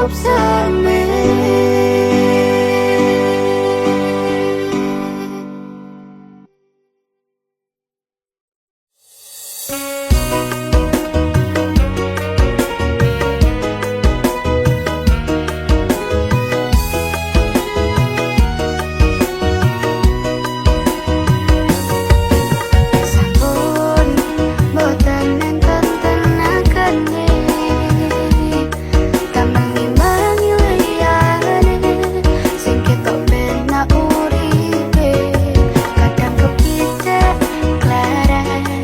cukup sempit. Sampun boten nenten tenagane, tamang-imangi liyane, sing ketok penak uripe, kadang kepicek klaran,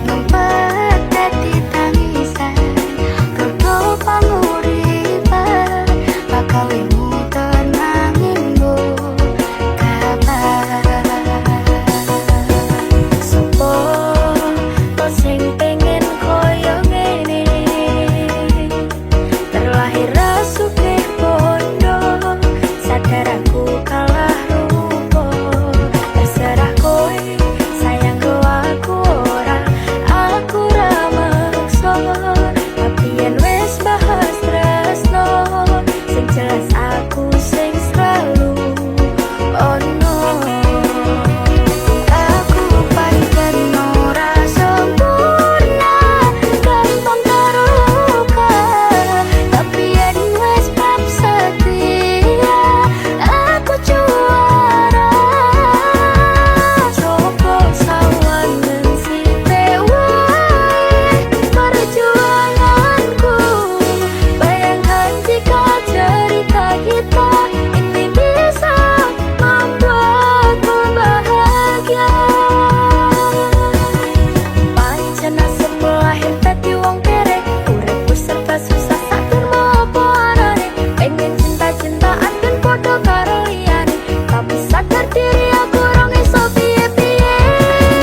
numpet dadi tangisan, rodo panguripan, bakal muter nanging mbok kapan. Sopo to sing pengen koyo ngene, terlahir rasugih bondo, sadar aku kalah rupa, terserah kowe sayang go aku ora, aku ra maksa, tapi yen wis bahas tresno, sing jelas aku sing selalu ono. Aku pancen ora sempurna, gampang terluka, tapi yen wis bab setia, aku juara. Coba sawangan sithik wae perjuanganku, bayangkan jika cerita kita ini bisa membuatku bahagia. Pancen nasib lahir dadi wong kere, uripku serba susah sak terma apa arane, pengen cinta-cintaan ben padha karo liyane, tapi sadar diri aku rong iso piye-piye.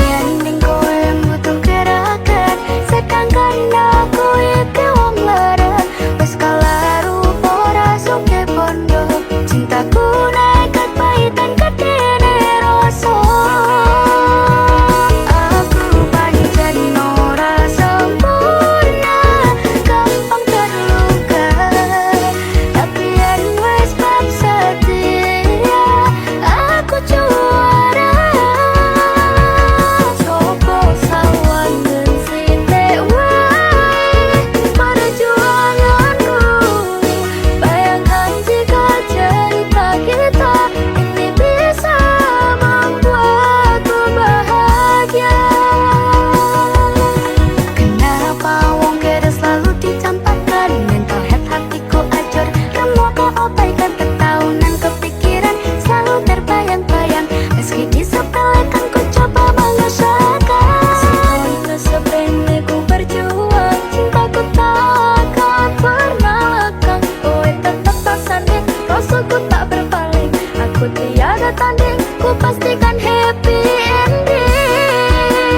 Yen ning kowe butuh gerakan, sedangkan aku iki wong lara, wis kalah rupa ora suke bondo, cintaku nekat pahitan kedene rasa. Aku pancen ora sempurna, gampang terluka, tapi yen wis bab setia, aku juara. Coba sawangan sithik wae perjuanganku, bayangkan jika cerita kita ini bisa membuatku bahagia. Kenapa wong kere selalu dicampakkan, mental health hatiku acur, kamu keabaikan ketahunan, kepikiran selalu terbayang-bayang, meski disepelekan ku coba mengusahakan. Sebenarnya sebenarnya ku berjuang, cintaku takkan pernah lekang, kowe tetap tak sanding, rasaku tak berpaling, aku tiada tanding, ku pastikan happy ending.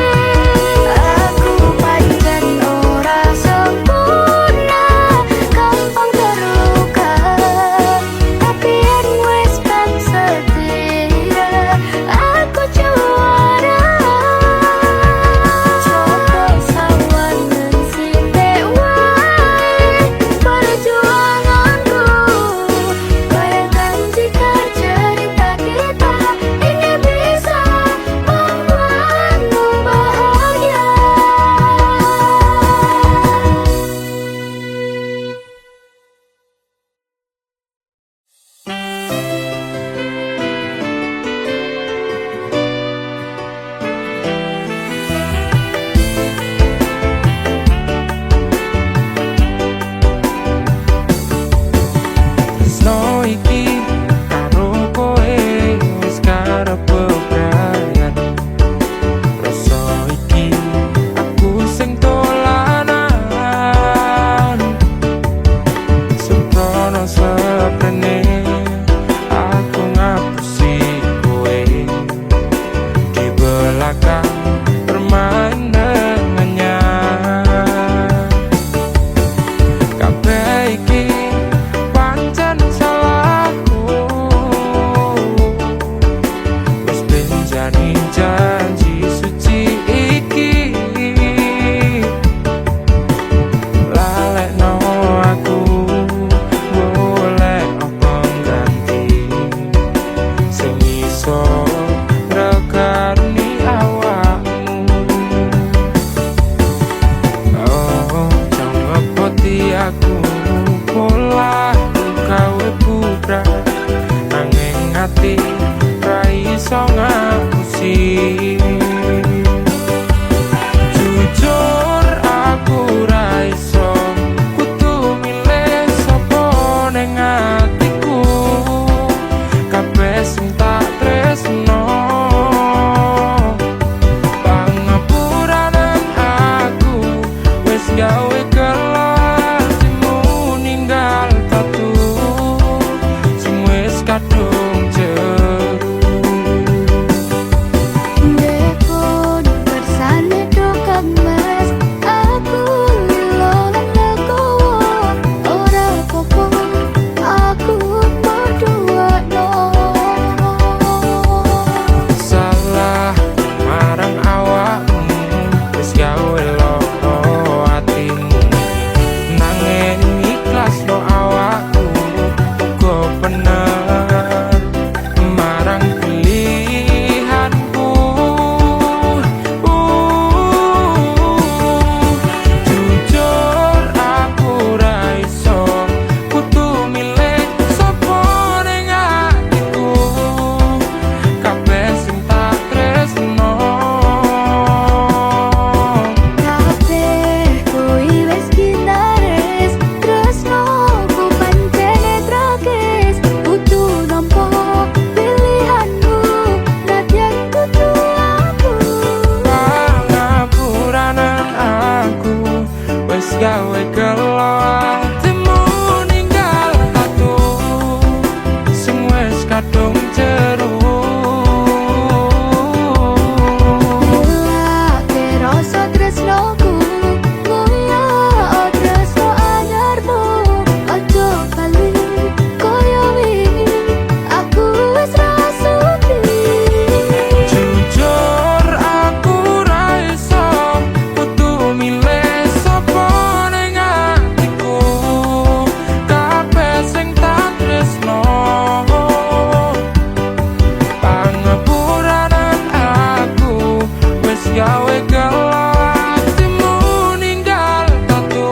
gelah atimu ninggal tatu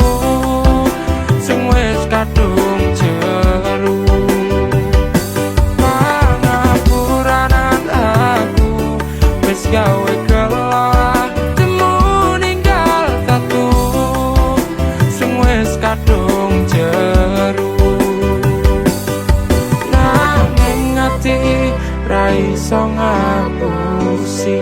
sing wis kadung jeru. Pangapuranan aku wis gawe gelah atimu ninggal tatu sing wis kadung jeru. Nanging ati ra iso ngapusi.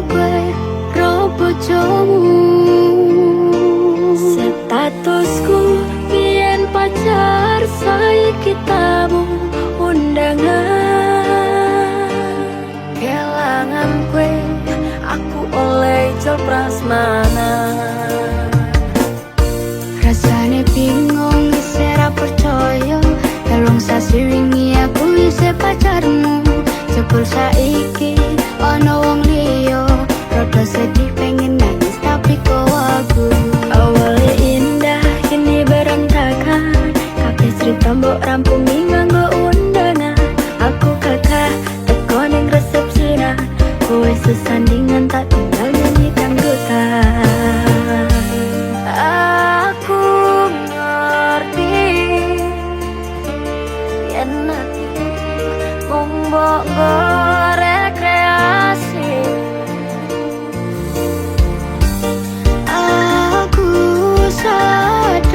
gue ro bojomu. Statusku biyen pacar, saiki tamu undangan. Kelangan gue aku oleh ijol prasmanan. Rasane bingung isih ra percaya, telung sasi wingi aku isih pacarmu. Jebul saiki ana wong liya, rada sedih pengen nangis tapi kok aku. Awalnya indah kini berantakan, kabeh cerita mbok rampungi nganggo undangan. Aku kakak teko ning resepsinan, kowe sesandingan tak tinggal nyanyi dangdutan. Aku ngerti yen atiku mung mbok rekreasi. Aku sadar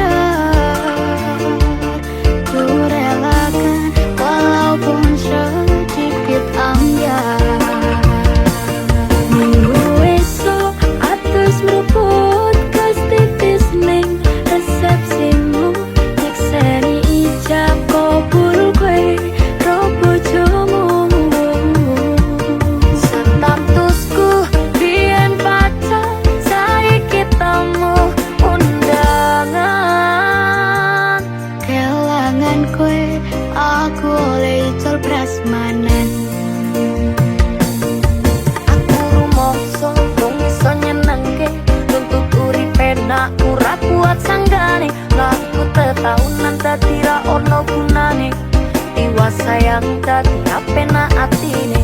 ku relakan walaupun sedikit ambiar. Minggu esok atus meruput kas tipis ning resepsimu, nyekseni ijab kabul kowe ro bojomu. Statusku biyen pacar, saiki tamu undangan. Kelangan kowe aku oleh ijol prasmanan. Aku rumangsa mung iso nyenengke, nuntut uripe nak ora kuat sanggane. Laku tetahunan dadi ra ono gunane, tiwas sayang dadi apenak atine.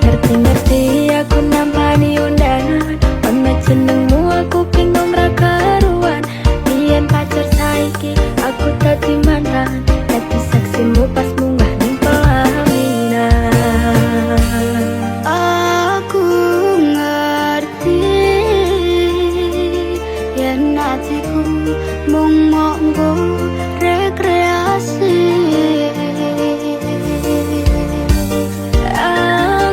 Ngerti-ngerti aku nampani undangan, ono jenengmu aku bingung ra karuan. Biyen pacar saiki aku dadi mantan, dadi saksimu pas munggah ning pelaminan. Aku ngerti yen atiku mung monggo rekreasi.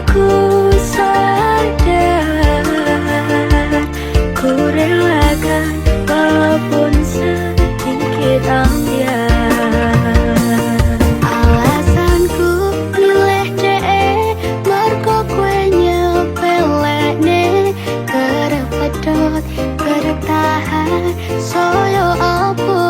Aku sadar ku relakan walaupun sedikit ambiar. Alasanku milih dhek mergo kowe nyepelekne, kerep pedot kerep tahan soyo apa.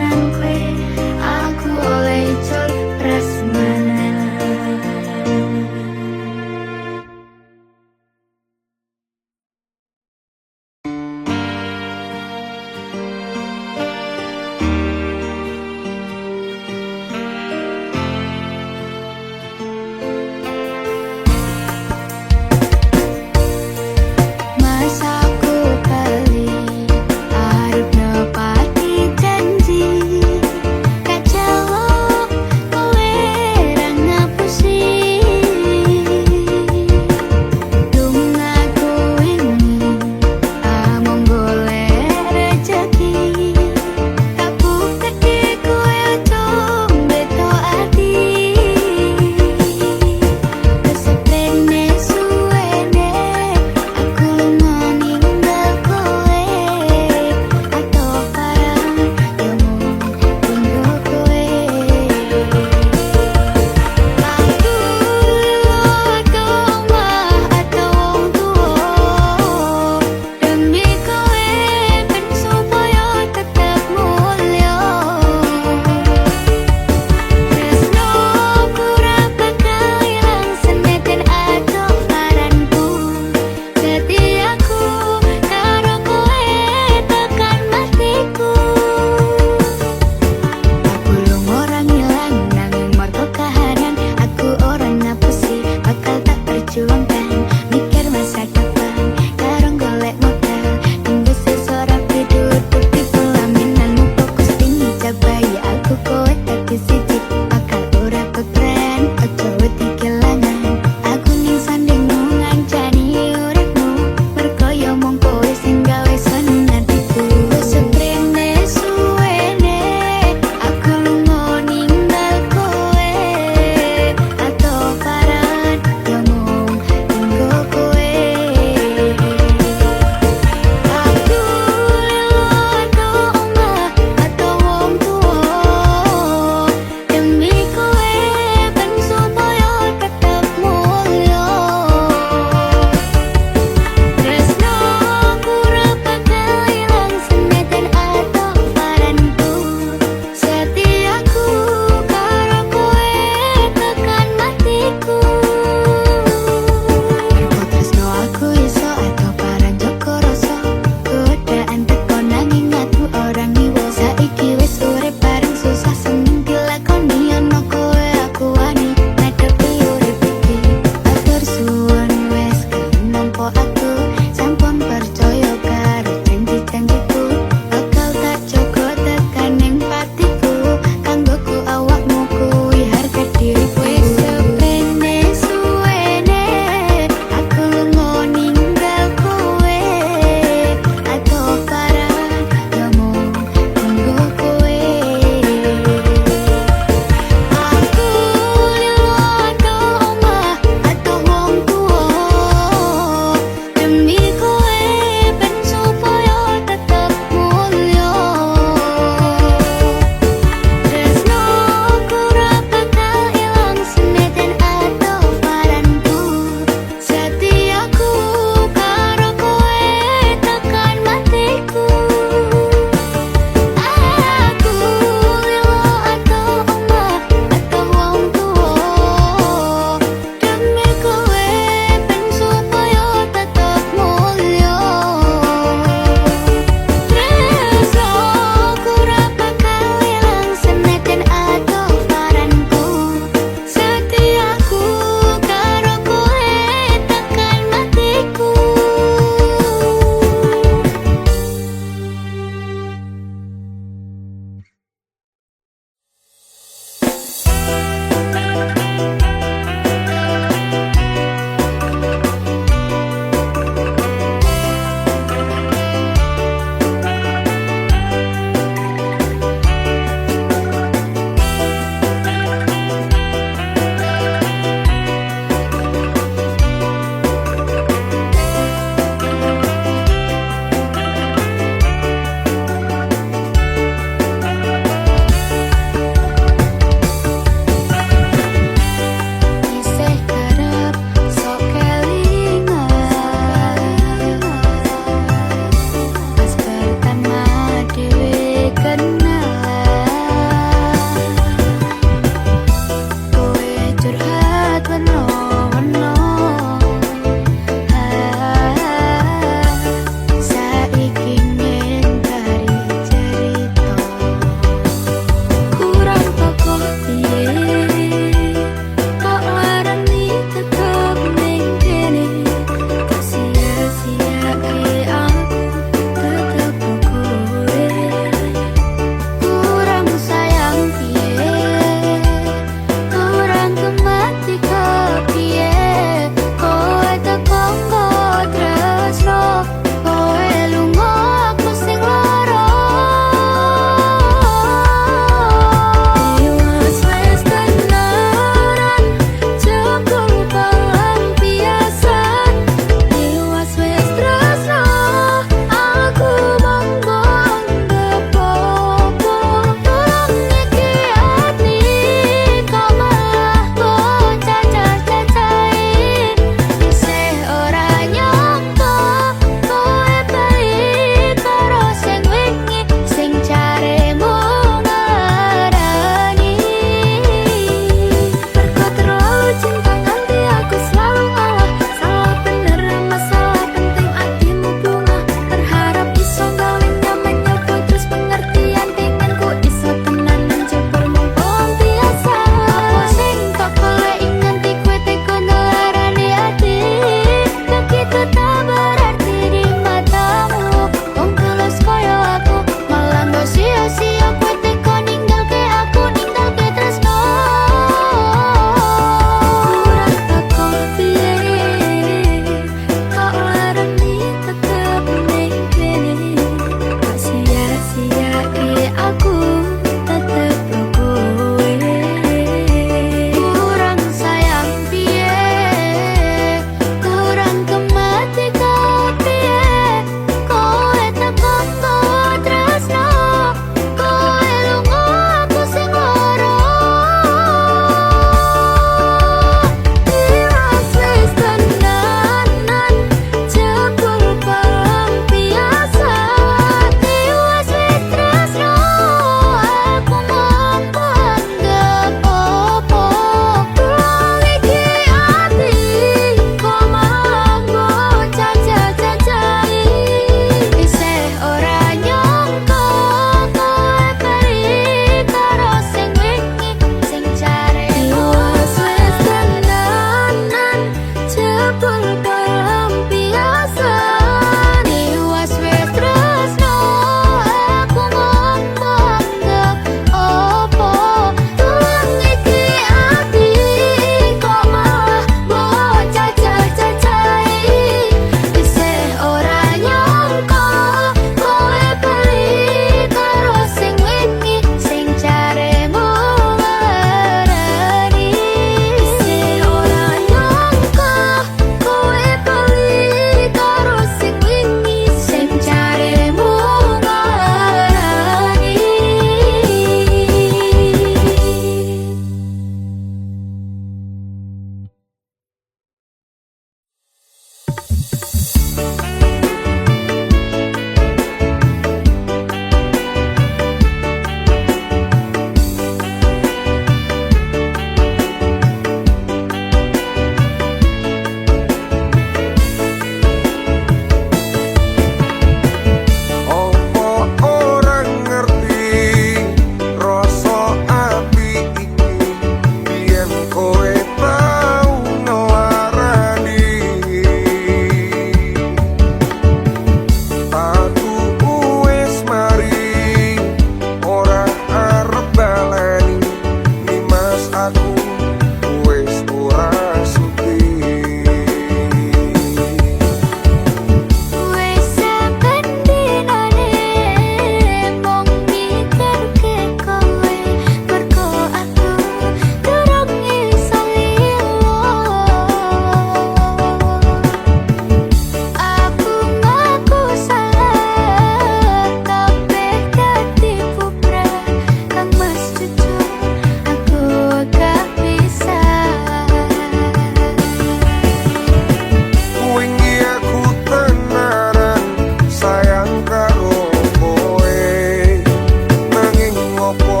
opo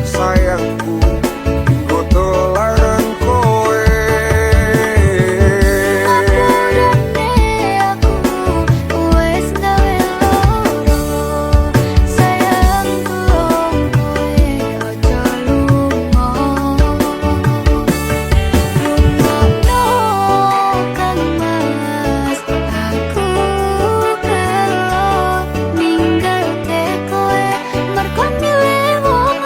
sayangku Minggu dolanan kowe Ngapurane aku wes gawe loro sayangku kowe aja lunga Lungono kang mas aku kelo ninggalke kowe merko milih wong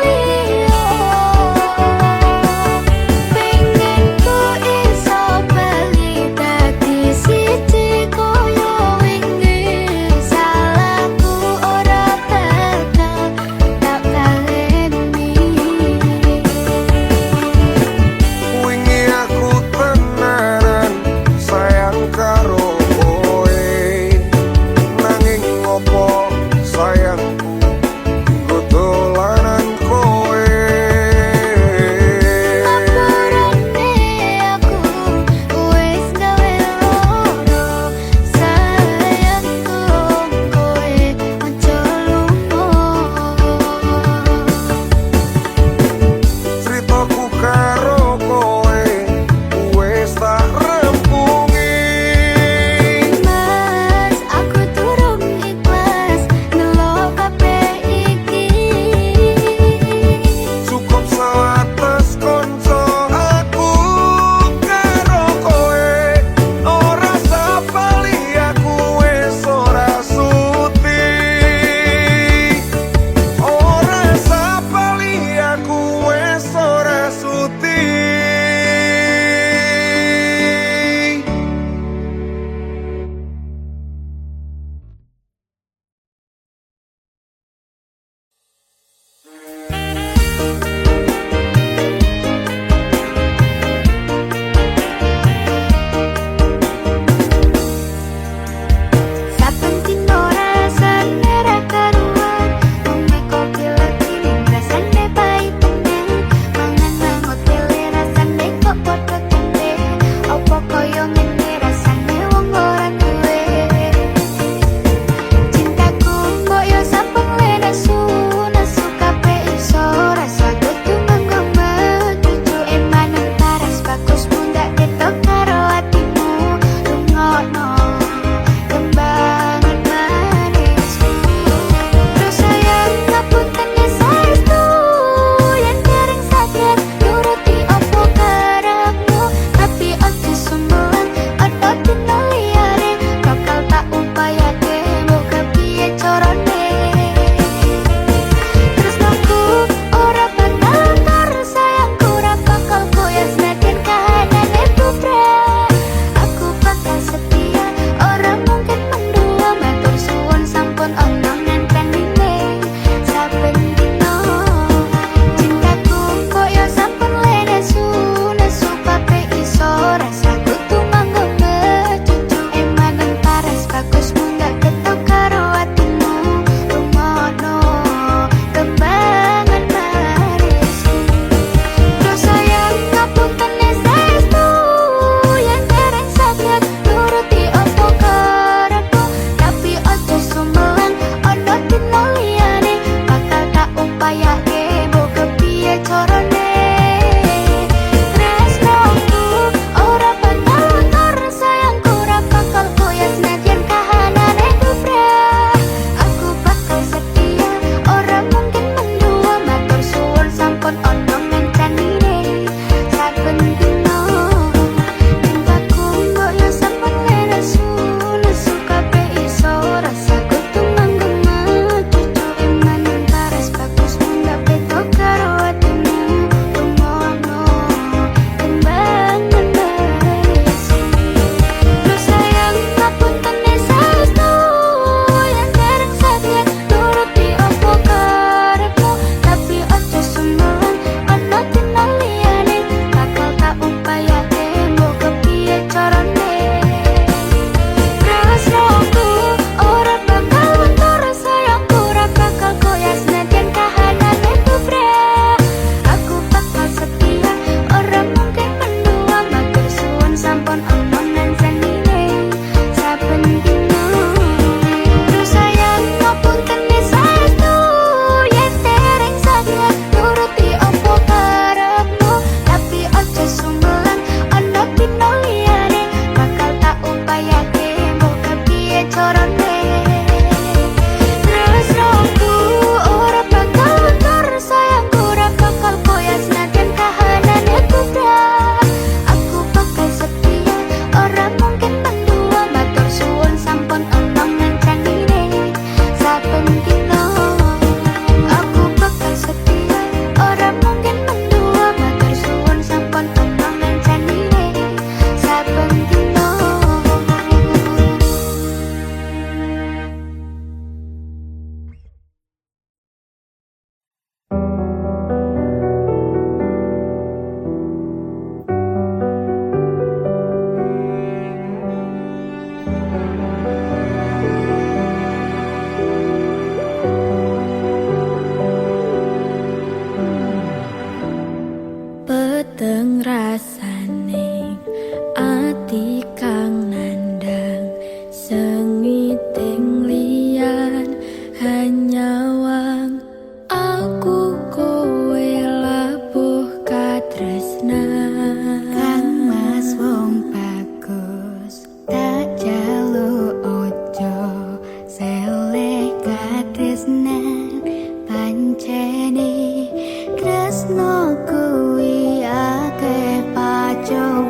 tresno kuwi akeh pacobaan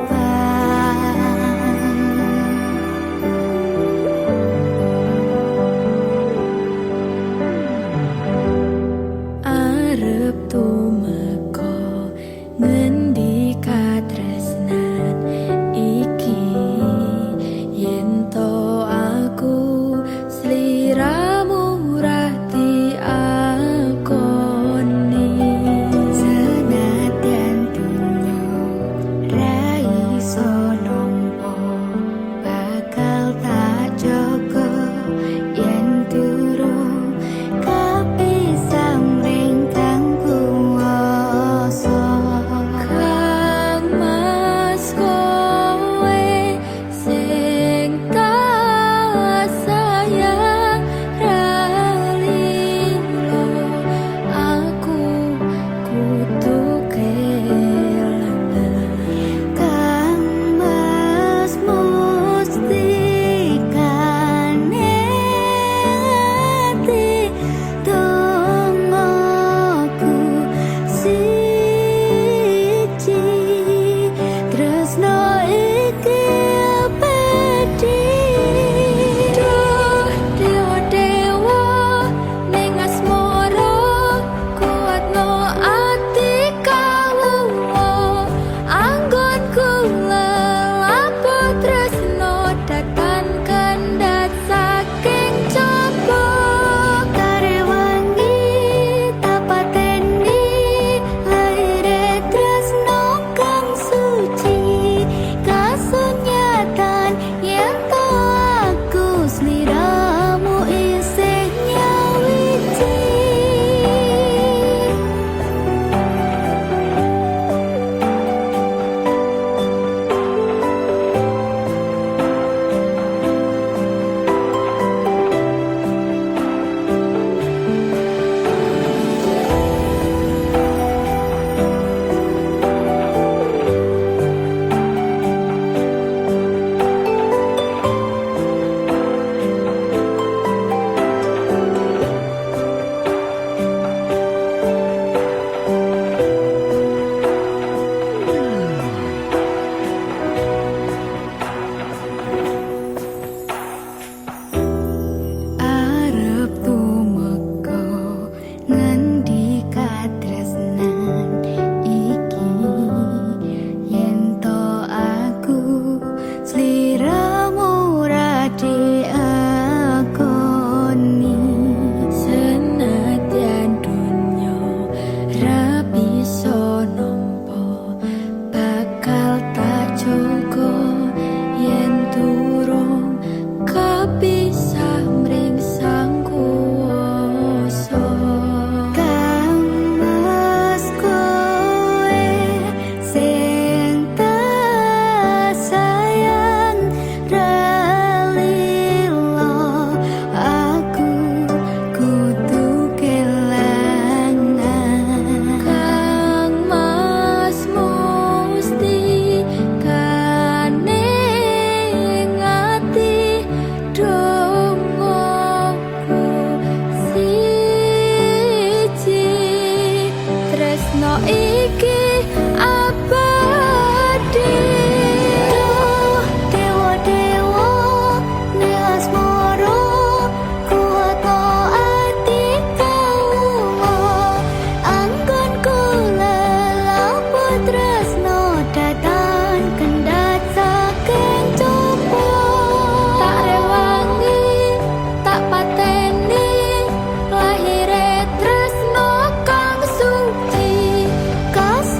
arep tumeka ngendi katresnan iki yen to aku sliramu rati akoni senadyan dunya ra iso nampa bakal tak jaga yen durung kapisah mring kang kuwasa kang mas kowe sing tak sayang ralilo aku kudu kelangan kang mas mustikane ati dongoku siji tresno iki abadi duh dewa ning asmara kuatno ati kawula anggonku lelapo tresno datan kandat saking coba karewangi tapateni laire tresno kang suci kasunyatan yen to aku sliramu isih nyawiji arep tumeka ngendi katresnan iki yen to aku sliramu radi akoni senadyan dunya ra bisa nampa bakal tak jaga yen durung kapisah mring sang kuwasa kang mas kowe sing tak sayang ralilo aku kudu kelangan kang mas mustikane ngati dongoku siji tresno iki abadi duh dewa ning asmara kuatno ati kawula anggonku lelapo tresno datan kendhat saking coba tak rewangi tak pateni lahire tresno kang suci kas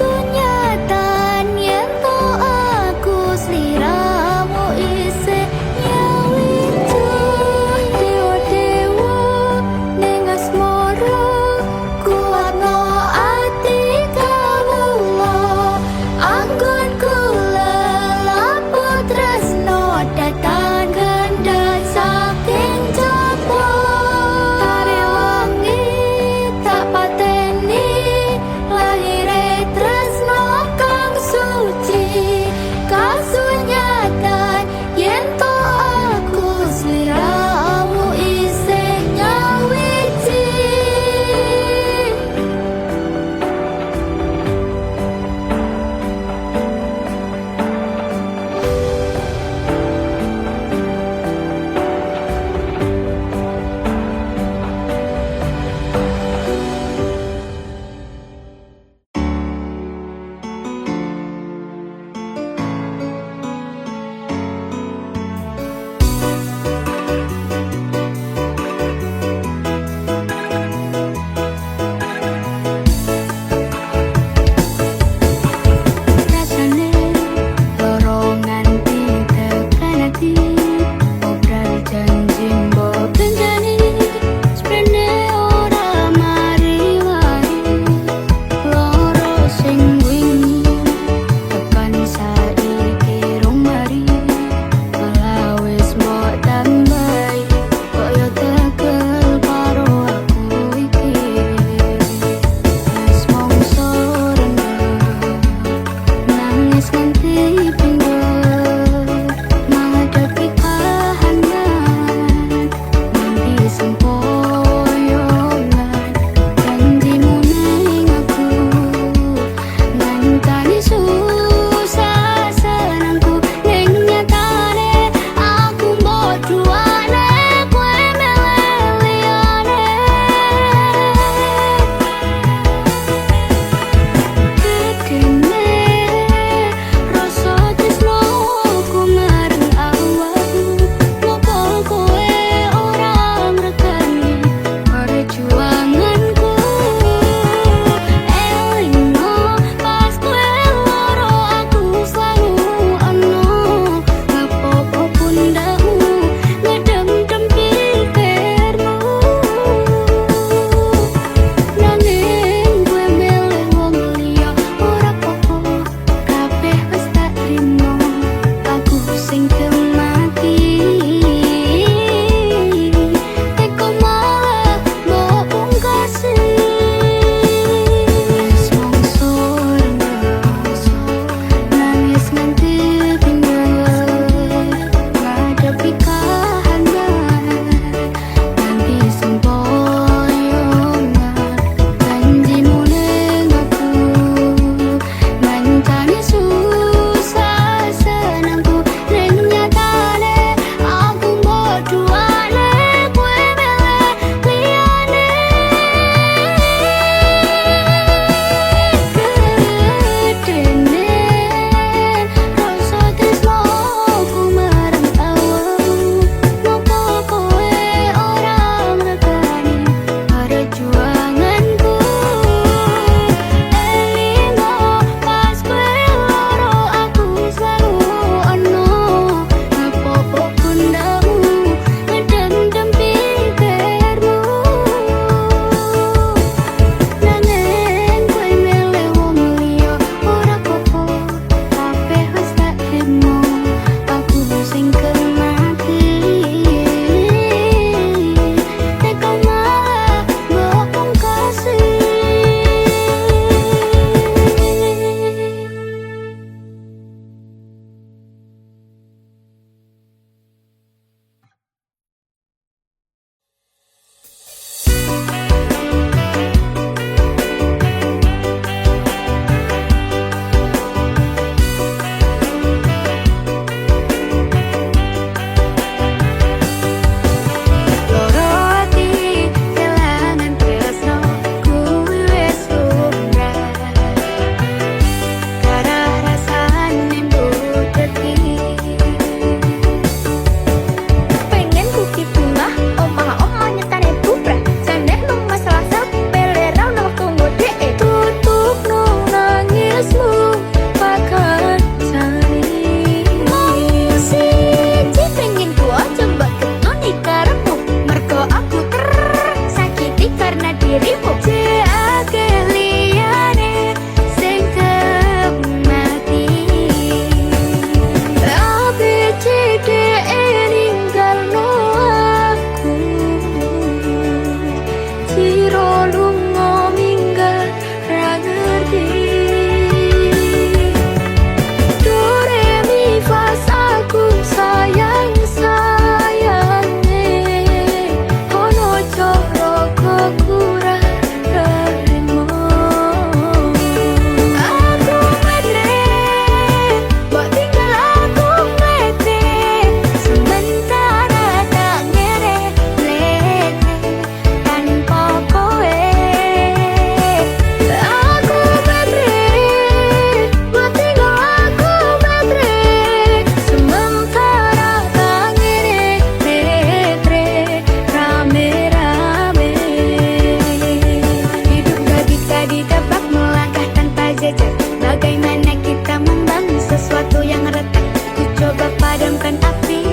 melangkah tanpa jejak. Bagaimana kita membangun sesuatu yang retak. Ku coba padamkan api,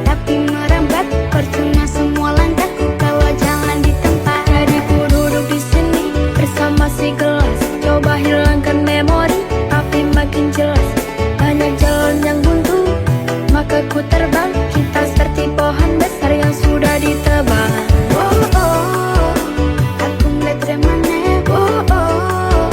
tapi merambat. Percuma semua langkahku kalau jalan di tempat. Jadi ku duduk di sini bersama si gelas. Coba hilangkan memori, tapi makin jelas. Banyak jalan yang buntu, maka ku terbang. Kita seperti pohon besar yang sudah ditebang. Oh oh, aku melihat remane. Oh oh,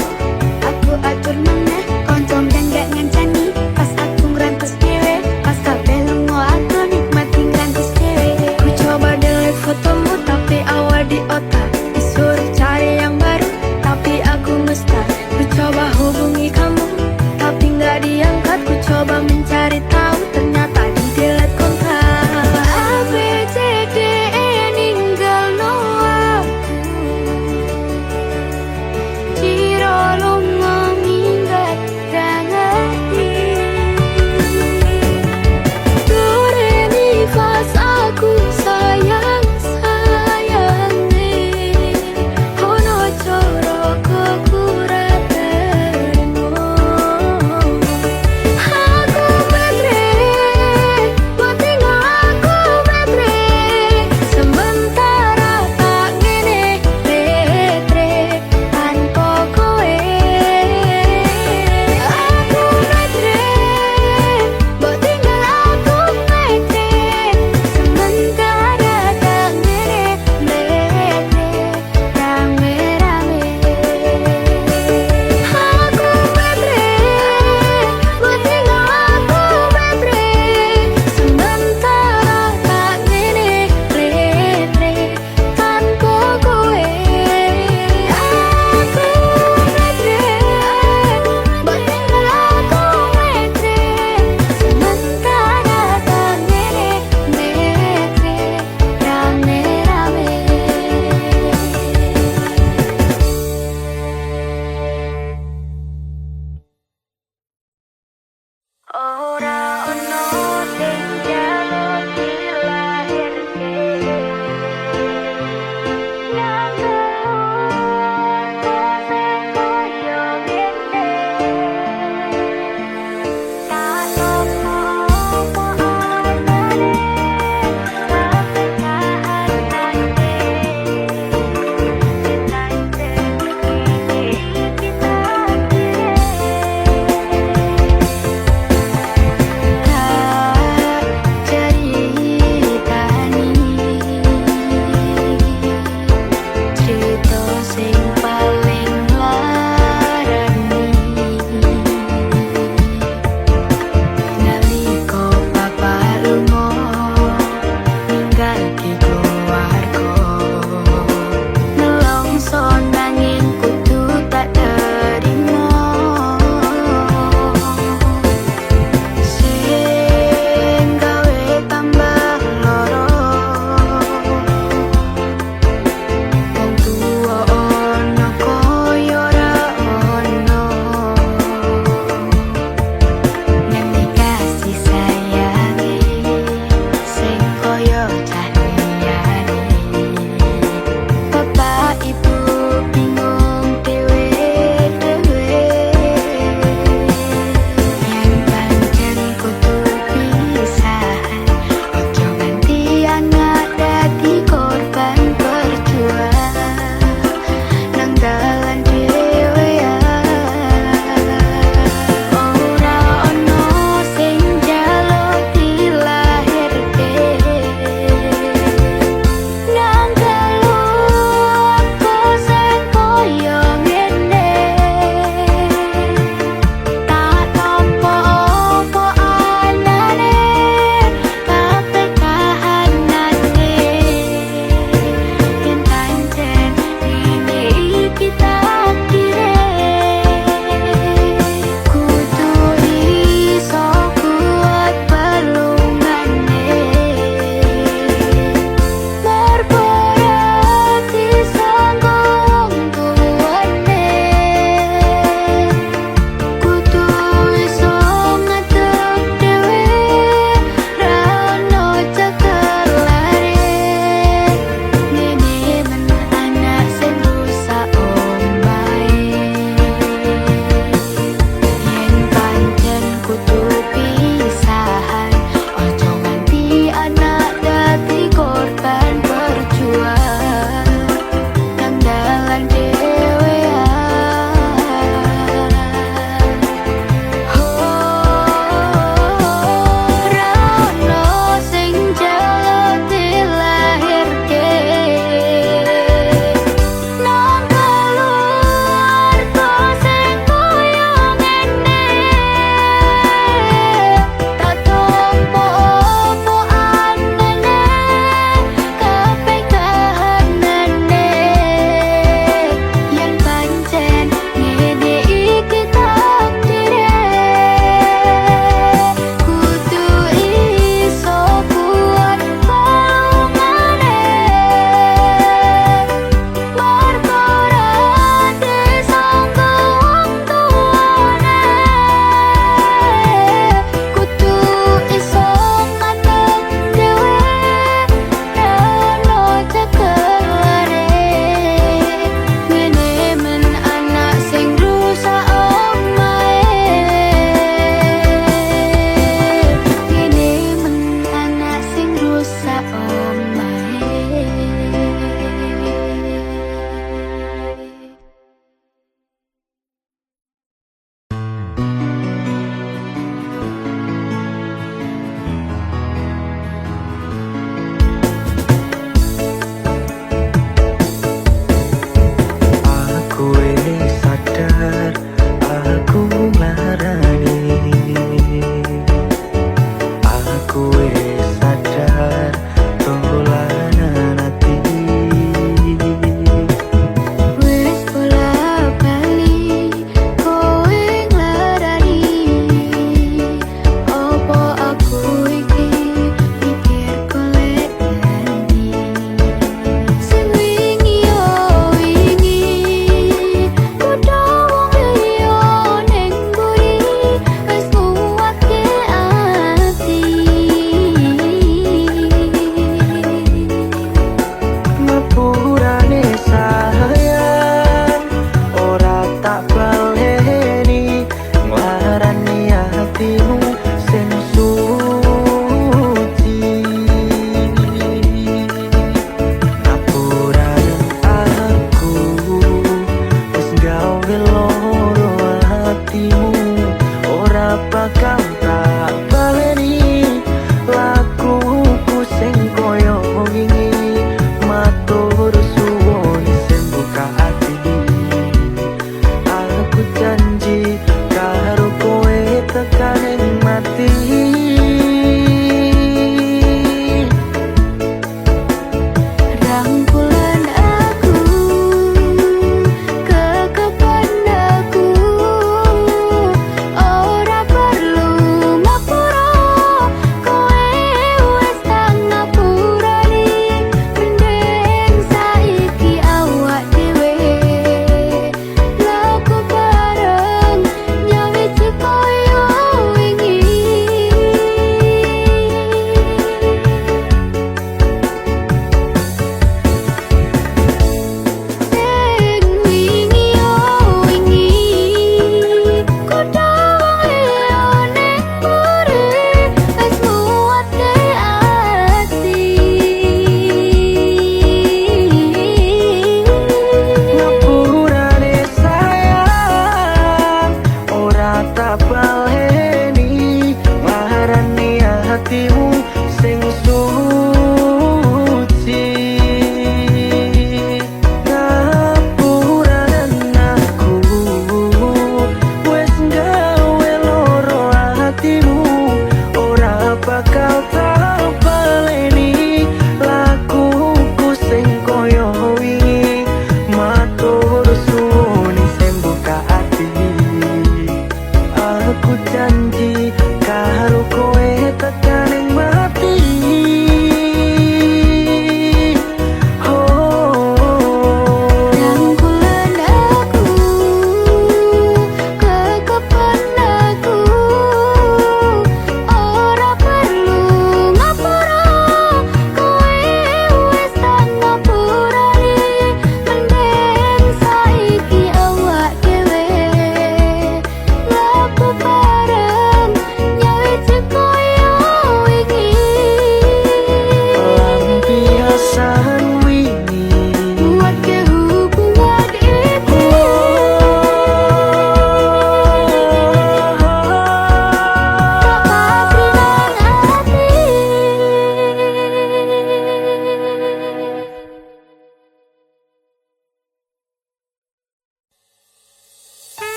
aku atur mana koncom dan gak ngancani. Pas aku ngerantus dewe, pas kabeh lungo aku nikmati ngerantus dewe. Ku coba delete fotomu tapi awal di otak. Disuruh cari yang baru, tapi aku mustahil. Ku coba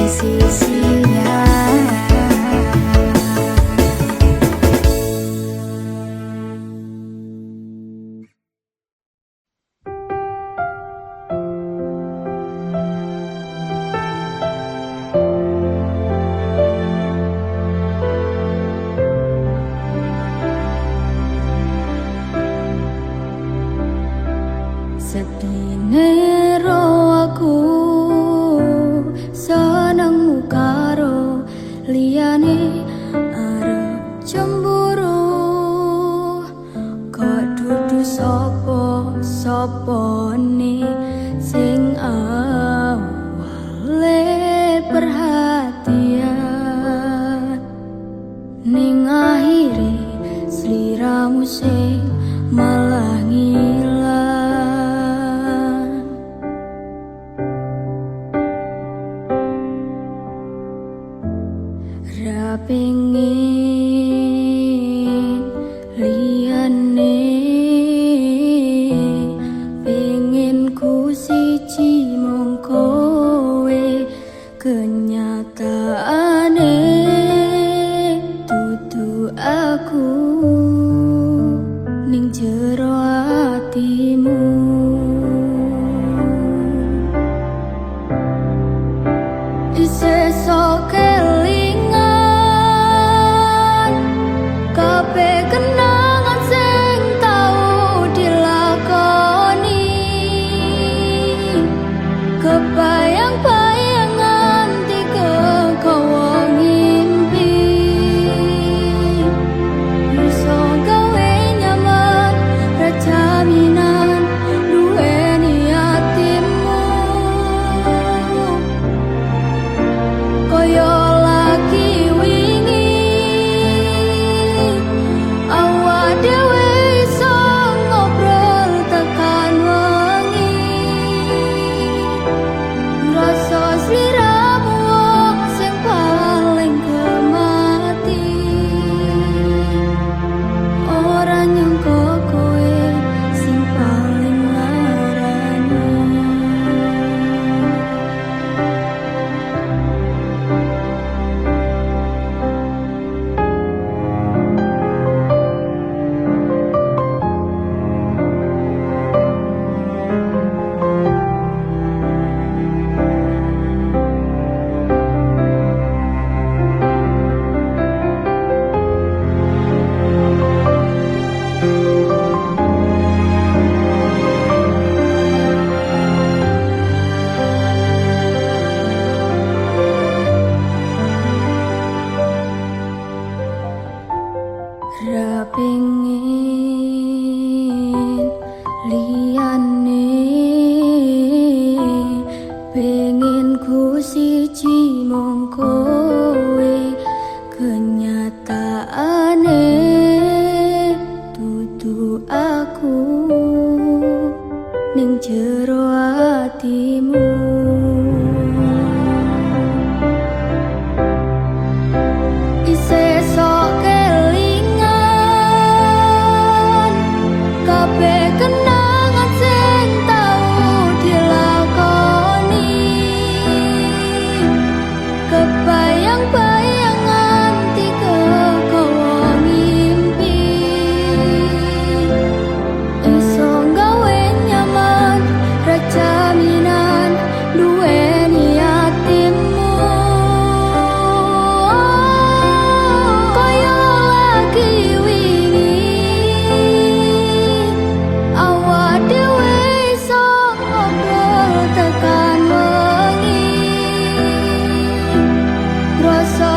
sisinya. Sedine ro aku senengmu karo liyane arep cemburu, kok dudu sapa-sapane sing awale perhatian, ning akhire sliramu sing malah ngilang. Ra pengin liyane, pengin ku siji mung kowe, kenyataane dudu aku ning jero atimu. Isih sok kelingan kabeh kenangan sing tau dilakoni, kebayang-bayangan tiga kowo ngimpi, iso gawe nyaman ra jaminan duweni atimu. Koyo lagi wingi awak dhewe iso ngobrol tekan wengi, ngrasa sliramu wong sing paling kemati, ora nyangka kowe sing paling larani. Ra pengin liyane, pengin ku siji mung kowe, kenyataane dudu aku ning jero atimu. Isih sok kelingan kabeh kenangan sing tau dilakoni, kebayang-bayangan tiga kowo ngimpi, iso gawe nyaman ra jaminan duweni atimu. Koyo lagi wingi awak dhewe iso ngobrol tekan wengi, rasa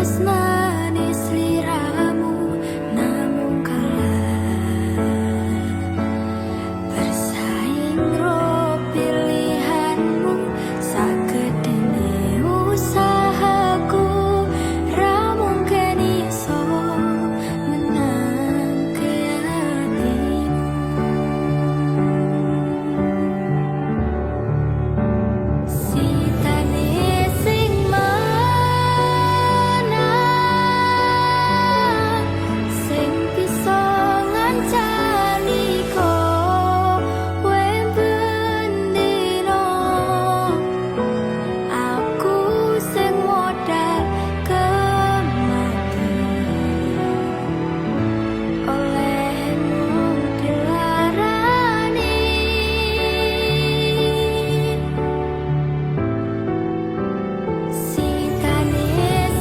tresnani sliramu namung kalah bersaing ro pilihanmu sakedene usahaku ra mungkin iso menangke hatimu sitane sing menang sing bisa ngancani kowe bendino aku sing modal kemati olehmu dilarani sitane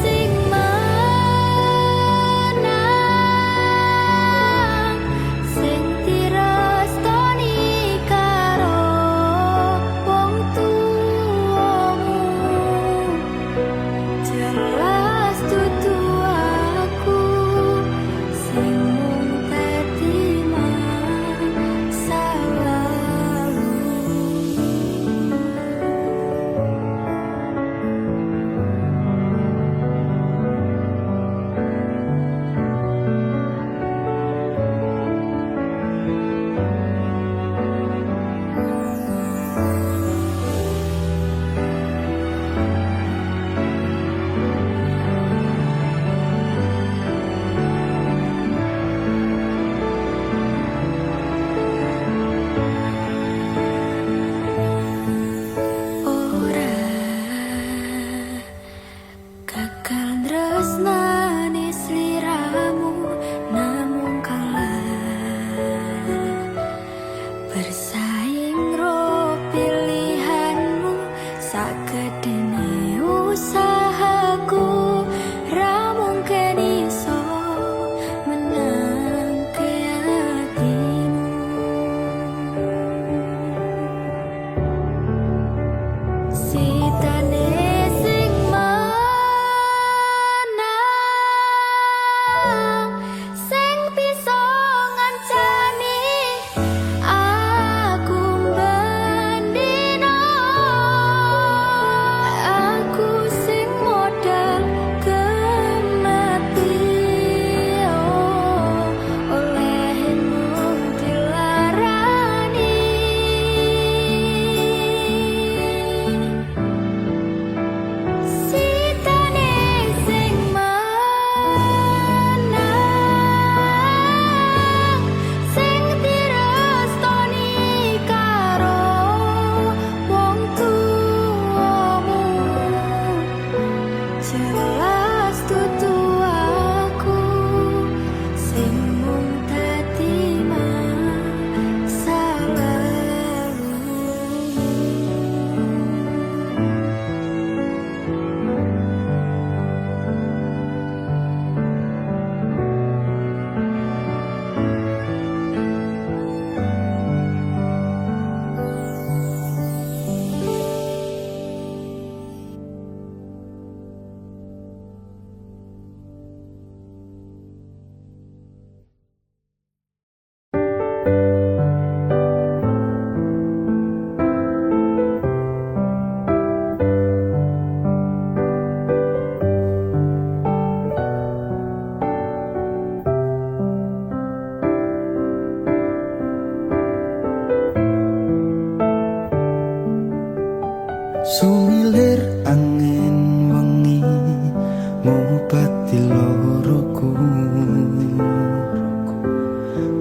sing menang sing direstoni karo wong tuamu jelas dudu aku sing mung dadi masalahmu. Ora gagal tresnani sliramu namung kalah bersaing ro pilihanmu sakedene usahaku ra mungkin iso menangke hatimu sitane sing menang sing bisa ngancani aku bendino aku sing modal kemati olehmu dilarani sitane sing menang sing direstoni karo wong tuamu jelas dudu aku sing mung dadi Sumilir angin wengi ngobati loroku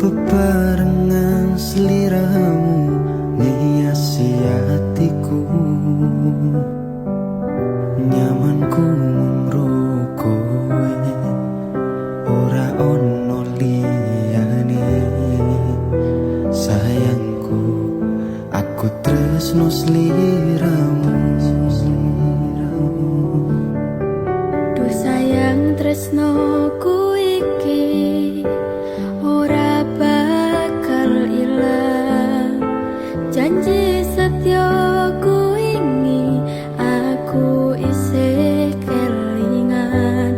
bebarengan sliramu ngiasi hatiku nyamanku mung kowe ora ono liyane sayangku aku tresno sliramu duh sayang tresnoku iki ora bakal ilang janji setyaku ini aku isih kelingan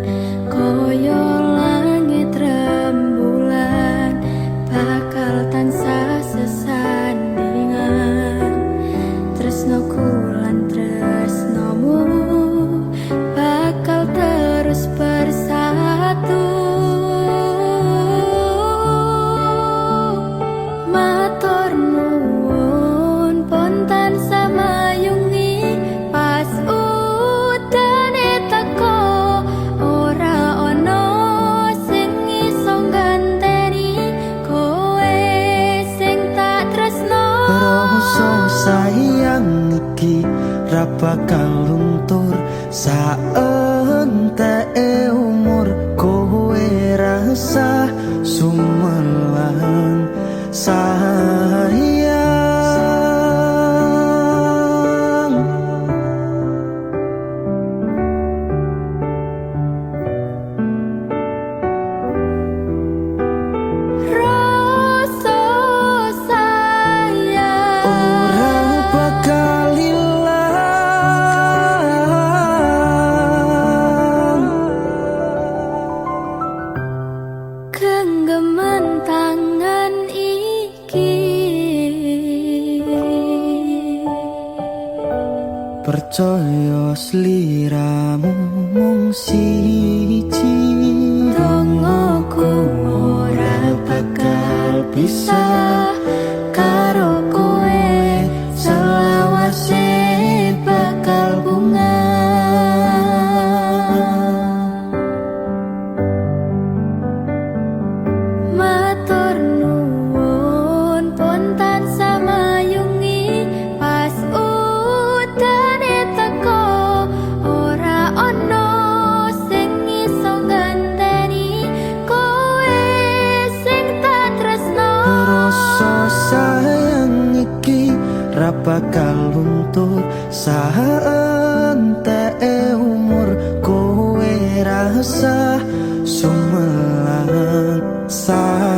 percaya sliramu mung siji. Dongoku ora bakal bisa karo kowe, selawase bakal bunga. Matur nuwun pun tansah mayungi, pas udane teko ora ono sing iso ngenteni kowe sing tak tresno. Rasa sayang iki ra bakal luntur saentek umur. Kowe rasa sumelang sayang.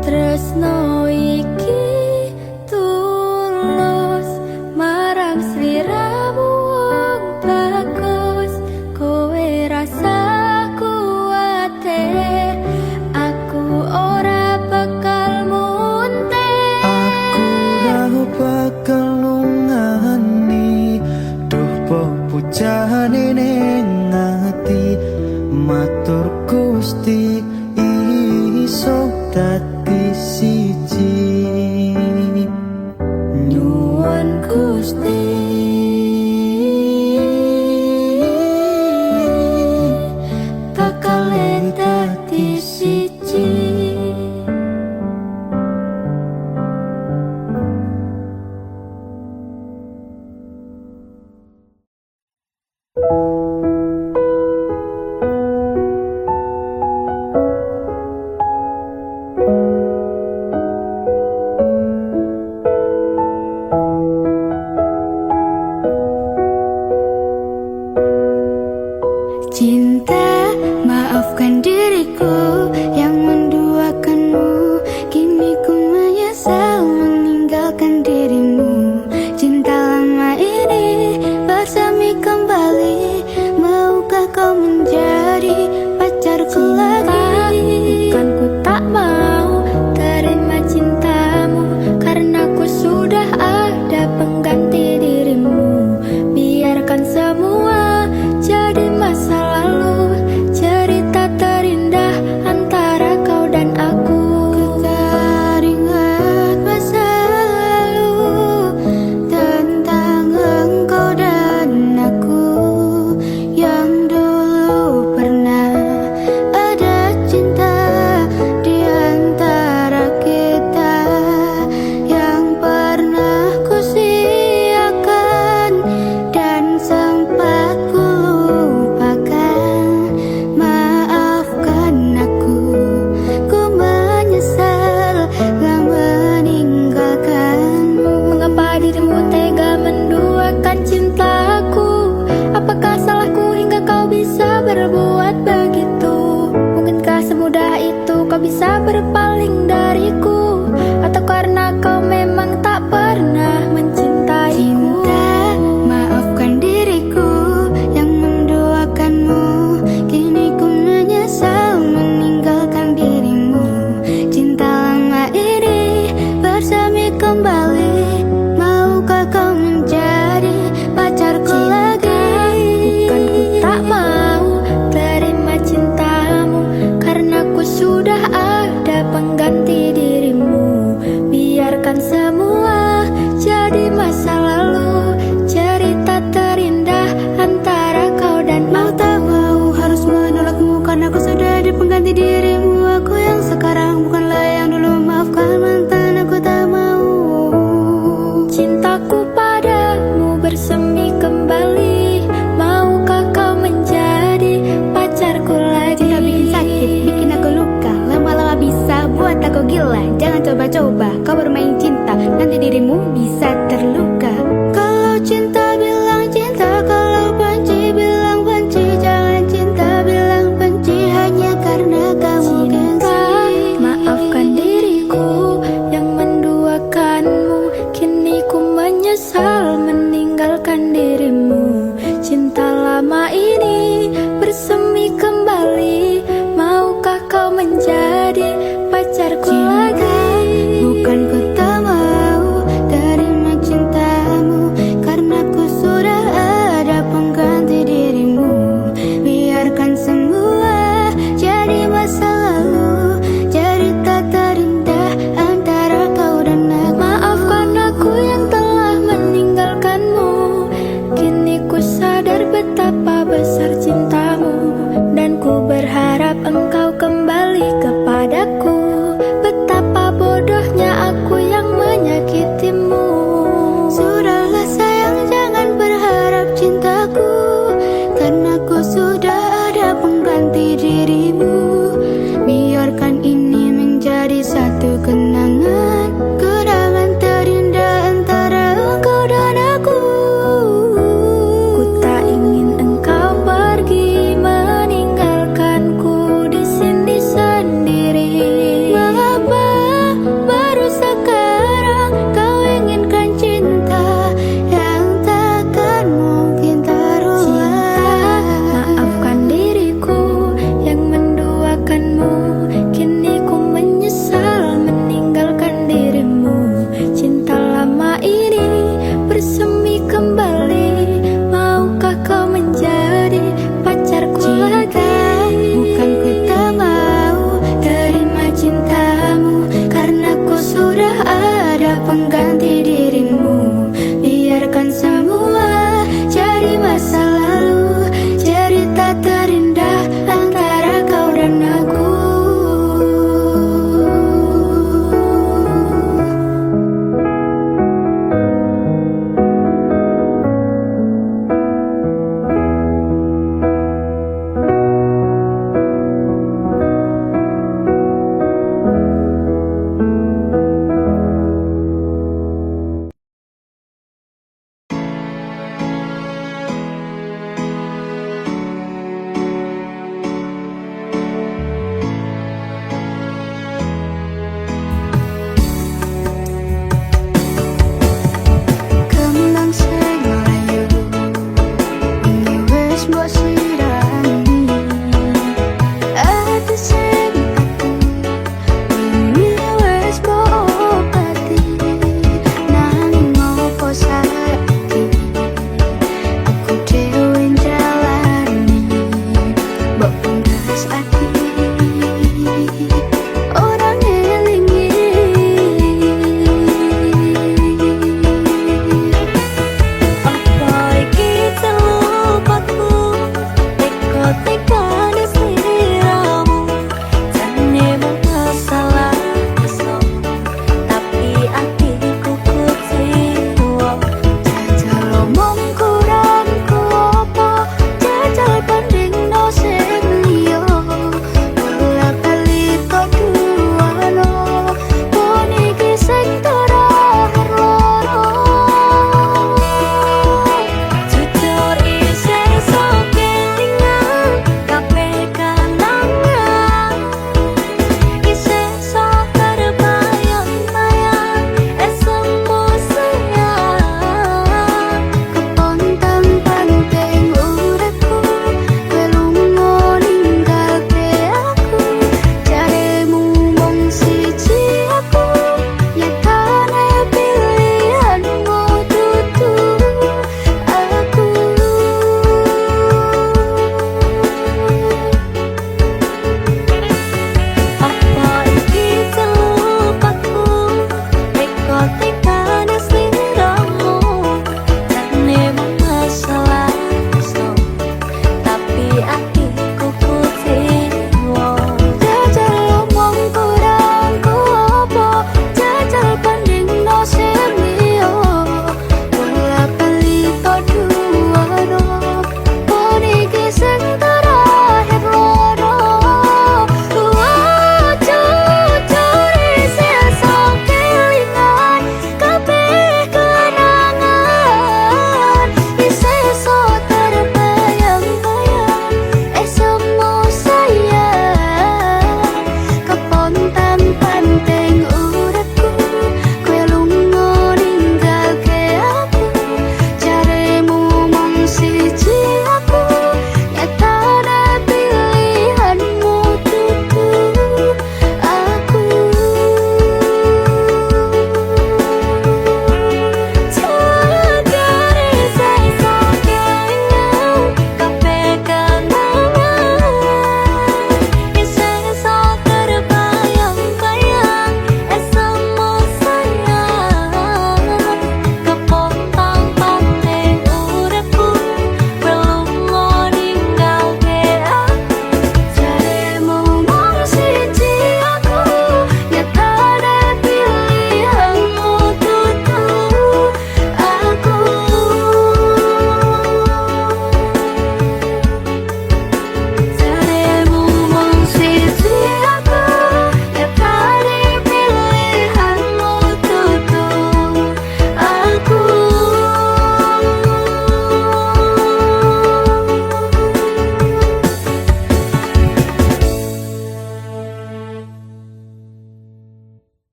Tresno iki tulus marang sliramu wong bagus. Kowe rasa kuwatir aku ora bakal muntek. Aku ra bakal lungani, duh pujane ning ati. Matur Gusti iso dadi siji. Nyuwun Gusti bakal dadi siji. Cinta, maafkan diriku yang menduakanmu. Kini ku menyesal meninggalkan dirimu. Cinta lama ini bersemi kembali. Maukah kau menjadi pacarku lagi? Bukan ku tak mau terima cintamu, karena ku sudah ada pengganti dirimu. Biarkan semua jadi masa lalu, cerita terindah antara kau dan aku. Ku teringat masa lalu tentang engkau dan aku, yang dulu pernah ada cinta di antara kita, yang pernah ku siakan dan sempat ku lupakan. Maafkan aku, ku menyesal telah meninggalkanmu. Mengapa dirimu tega menduakan cintaku? Apakah salahku hingga kau bisa berbuat begitu? Mungkinkah semudah itu kau bisa berpaling dariku? Atau karena kau memang tak pernah mencintaiku? Cinta, maafkan diriku yang menduakanmu. Kini ku menyesal meninggalkan dirimu. Cinta lama ini bersemi kembali. Maukah kau menjadi pacarku lagi? Bukan ku tak mau terima cintamu, karena ku sudah ada pengganti dirimu. Biarkan semua jadi masa lalu, cerita terindah antara kau dan aku. Mau tak mau harus menolakmu, karena aku sudah ada pengganti dirimu. Aku yang sekarang bukanlah yang dulu. Maafkan mantan, aku tak mau. Cintaku padamu bersemi kembali. Maukah kau menjadi pacarku lagi? Cinta bikin sakit, bikin aku luka. Lama-lama bisa buat aku gila. Jangan coba-coba kau bermain cinta, nanti dirimu bisa terluka. Kalau cinta bilang cinta, kalau benci bilang benci. Jangan cinta bilang benci hanya karena kamu gengsi. Maafkan diriku yang menduakanmu. Kini ku menyesal meninggalkan dirimu. Cinta lama ini bersemi kembali. Maukah kau menjadi pacarku lagi? Ora lah